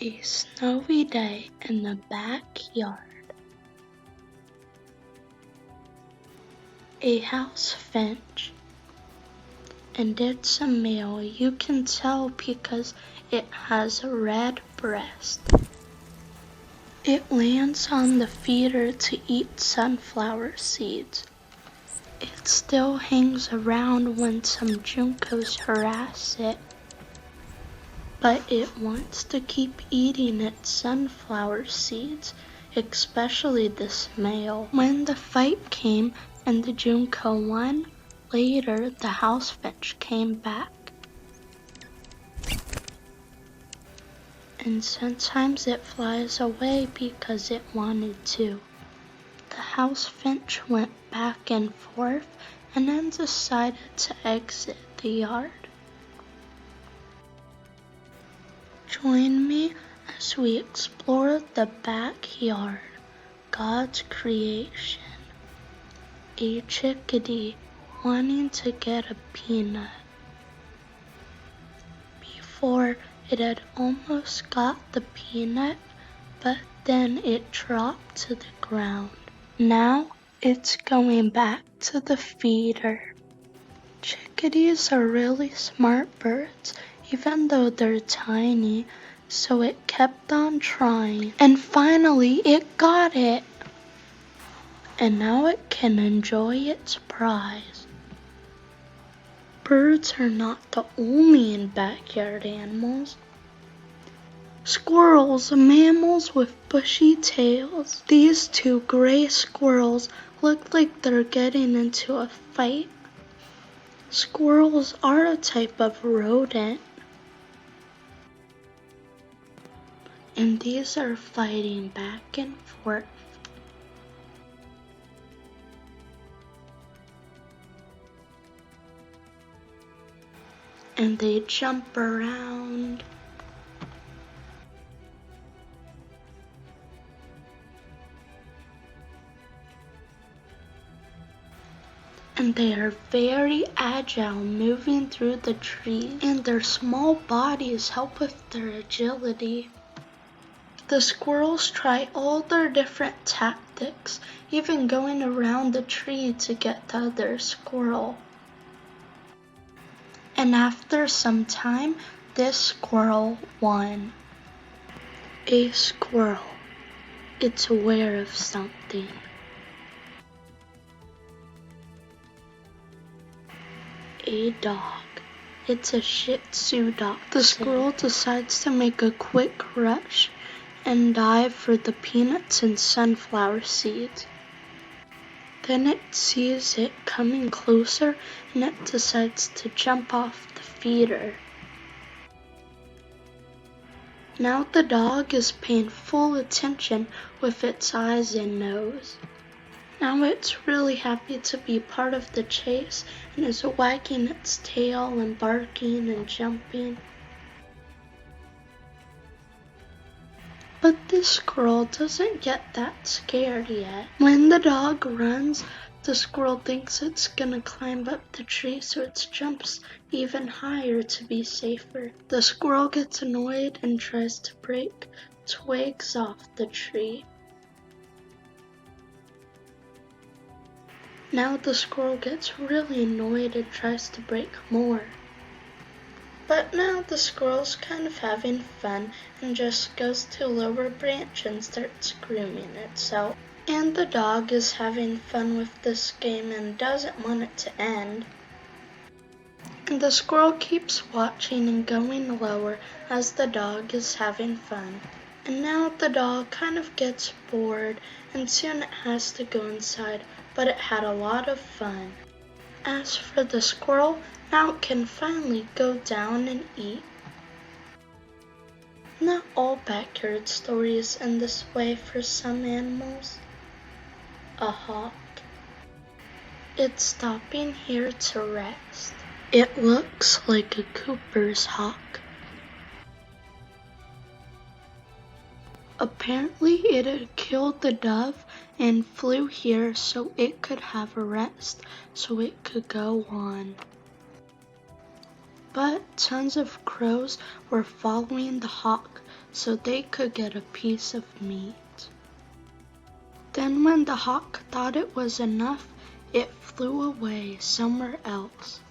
A snowy day in the backyard. A house finch, and it's a male. You can tell because it has a red breast. It lands on the feeder to eat sunflower seeds. It still hangs around when some juncos harass it, but it wants to keep eating its sunflower seeds, especially this male. When the fight came and the junco won, later the house finch came back. And sometimes it flies away because it wanted to. The house finch went back and forth and then decided to exit the yard. Join me as we explore the backyard, God's creation. A chickadee wanting to get a peanut. Before, it had almost got the peanut, but then it dropped to the ground. Now it's going back to the feeder. Chickadees are really smart birds, even though they're tiny, so it kept on trying, and finally it got it. And now it can enjoy its prize. Birds are not the only backyard animals. Squirrels, mammals with bushy tails. These two gray squirrels look like they're getting into a fight. Squirrels are a type of rodent, and these are fighting back and forth. And they jump around. And they are very agile, moving through the trees, and their small bodies help with their agility. The squirrels try all their different tactics, even going around the tree to get the other squirrel. And after some time, this squirrel won. A squirrel. It's aware of something. A dog. It's a Shih Tzu dog. The squirrel decides to make a quick rush and dive for the peanuts and sunflower seeds. Then it sees it coming closer and it decides to jump off the feeder. Now the dog is paying full attention with its eyes and nose. Now it's really happy to be part of the chase and is wagging its tail and barking and jumping. But this squirrel doesn't get that scared yet. When the dog runs, the squirrel thinks it's gonna climb up the tree, so it jumps even higher to be safer. The squirrel gets annoyed and tries to break twigs off the tree. Now the squirrel gets really annoyed and tries to break more. But now the squirrel's kind of having fun and just goes to a lower branch and starts grooming itself. And the dog is having fun with this game and doesn't want it to end. And the squirrel keeps watching and going lower as the dog is having fun. And now the dog kind of gets bored and soon it has to go inside, but it had a lot of fun. As for the squirrel, now it can finally go down and eat. Not all backyard stories end this way for some animals. A hawk. It's stopping here to rest. It looks like a Cooper's hawk. Apparently it had killed the dove and flew here so it could have a rest, so it could go on. But tons of crows were following the hawk, so they could get a piece of meat. Then when the hawk thought it was enough, it flew away somewhere else.